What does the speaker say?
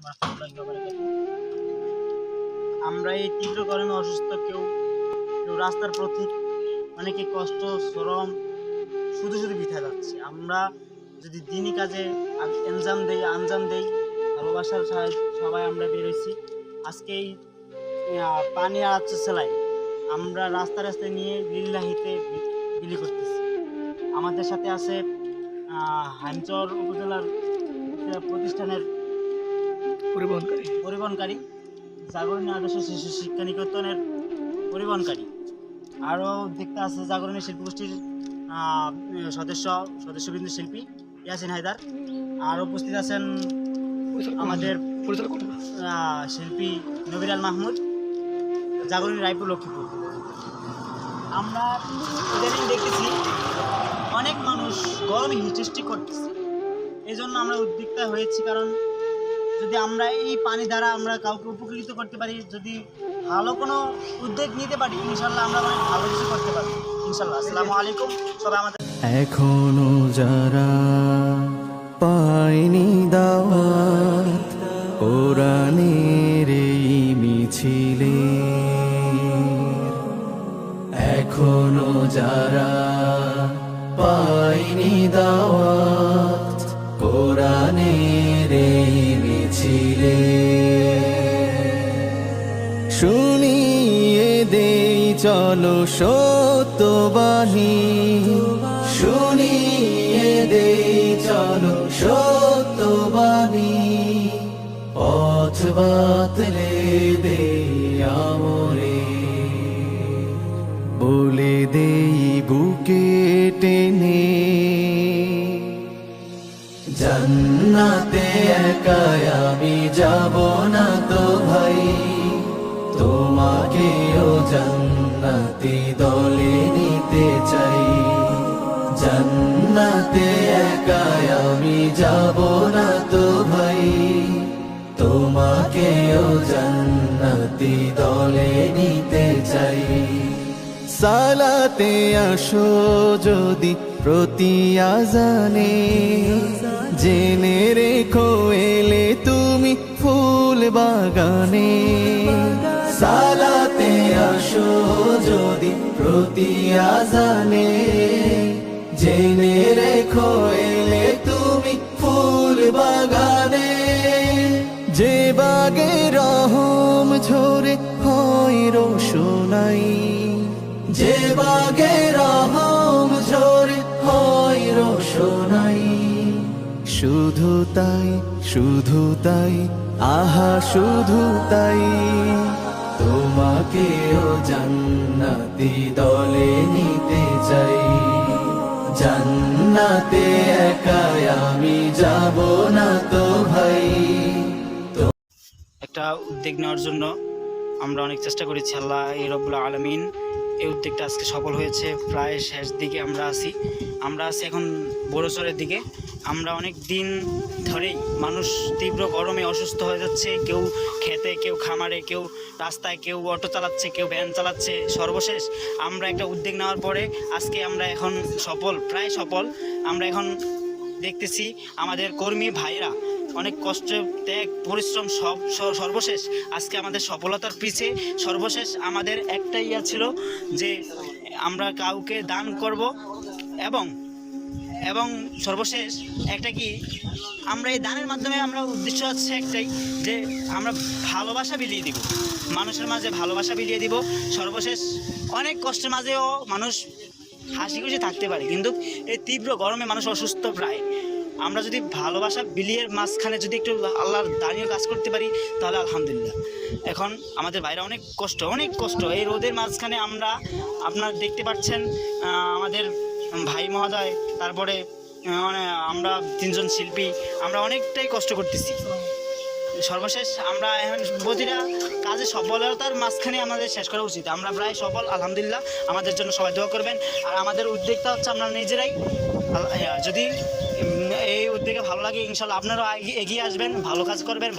ওয়া রাহমাতুল্লাহি ওয়া বারাকাতুহু। আমরা এই তীব্র গরমে অসুস্থ, কেউ কেউ রাস্তার পথিক, অনেকে কষ্ট শ্রম শুধু শুধু বৃথা যাচ্ছে। আমরা যদি দিনই কাজে আঞ্জাম দেই, ভালোবাসার সবাই আমরা বেরোইছি। আজকে এই পানি আর হচ্ছে সেলাইন আমরা রাস্তায় রাস্তায় নিয়ে লিল্লাহিতে বিলি করতেছি। আমাদের সাথে আছে হামচর উপজেলার একটা প্রতিষ্ঠানের পরিবহনকারী, জাগরণী আদর্শ শিশু শিক্ষা নিকেতনের পরিবহনকারী। আরও দেখতে আছে জাগরণী শিল্পগোষ্ঠীর সদস্যবৃন্দ শিল্পী ইয়াসিন হায়দার। আর উপস্থিত আছেন আমাদের শিল্পী নবিরাল মাহমুদ, জাগরণী রায়পুর লক্ষ্মীপুর। আমরা ইদানিং দেখতেছি অনেক মানুষ গরমে হিটস্ট্রোক করতেছে। এই জন্য আমরা উদ্বিগ্ন হয়েছি, কারণ যদি আমরা এই পানি দ্বারা আমরা কাউকে উপকৃত করতে পারি, যদি ভালো কোনো উদ্যোগ নিতে পারি, ইনশাল্লাহ আমরা অনেক ভালো কিছু করতে পারি ইনশাল্লাহ। আসসালামু আলাইকুম সবাই। আমাদের এখনো যারা পায়নি দাওয়াত কোরআনের এই মিছিলে, এখনো যারা পায়নি দাওয়াত কোরআনের এই মিছিলে, শুনিয়ে দেই চলো সত্যবাণী, শুনিয়ে দেই চলো সত্যবাণী, পথ বাতলে দেই আমরে, বলে দেই বুকে টেনে, জান্নাতে একাই আমি যাব না তো ভাই, তোমাকেও জান্নাতি দলে নিতে চাই, জান্নাতে একাই আমি যাব না তো ভাই, তোমাকেও জান্নাতি দলে নিতে চাই। সালাতে আসো যদি প্রতি আজানে, জেনে রেখো এলে তুমি ফুল বাগানে, সালাতে আসো যদি প্রতি আজানে, জেনে রেখো এলে তুমি ফুল বাগানে, যে বাগে রহম ঝরে হয় রোশনাই, যে বাগে রহম ঝরে হয় রোশনাই, শুধু তাই আহা শুধু তাই, তোমাকেও জান্নাতি দলে নিতে চাই, জান্নাতে একাই আমি যাব না তো ভাই। একটা উদ্যোগ নেওয়ার জন্য আমরা অনেক চেষ্টা করেছি, আল্লাহ এই রব্বুল আলামিন এই উদ্যোগটা আজকে সফল হয়েছে। প্রায় শেষ দিকে আমরা আছি এখন বড়চরের দিকে। আমরা অনেক দিন ধরেই মানুষ তীব্র গরমে অসুস্থ হয়ে যাচ্ছে, কেউ খেতে, কেউ খামারে, কেউ রাস্তায়, কেউ অটো চালাচ্ছে, কেউ ভ্যান চালাচ্ছে। সর্বশেষ আমরা একটা উদ্যোগ নেওয়ার পরে আজকে আমরা এখন প্রায় সফল। আমরা এখন দেখতেছি আমাদের কর্মী ভাইরা অনেক কষ্ট, ত্যাগ, পরিশ্রম সর্বশেষ আজকে আমাদের সফলতার পিছে সর্বশেষ আমাদের একটাই ইয়া ছিল যে আমরা কাউকে দান করব, এবং সর্বশেষ একটা কি, আমরা এই দানের মাধ্যমে আমরা উদ্দেশ্য আছে একটাই, যে আমরা ভালোবাসা বিলিয়ে দিব, মানুষের মাঝে ভালোবাসা বিলিয়ে দিব। সর্বশেষ অনেক কষ্টের মাঝেও মানুষ হাসি খুশি থাকতে পারে, কিন্তু এই তীব্র গরমে মানুষ অসুস্থ প্রায়। আমরা যদি ভালোবাসা বিলিয়ের মাঝখানে যদি একটু আল্লাহর দানীয় কাজ করতে পারি, তাহলে আলহামদুলিল্লাহ। এখন আমাদের ভাইরা অনেক কষ্ট এই রোদের মাঝখানে আপনারা দেখতে পাচ্ছেন আমাদের ভাই মহোদয়, তারপরে আমরা তিনজন শিল্পী, আমরা অনেকটাই কষ্ট করতেছি। সর্বশেষ আমরা এখন প্রতিটা কাজে সফলতার মাঝখানে আমাদের শেষ করা উচিত। আমরা প্রায় সফল আলহামদুলিল্লাহ। আমাদের জন্য সবাই দোয়া করবেন। আর আমাদের উদ্যোগটা হচ্ছে আমরা নিজেরাই, যদি এই উদ্যোগে ভালো লাগে ইনশাল্লাহ আপনারাও এগিয়ে আসবেন, ভালো কাজ করবেন।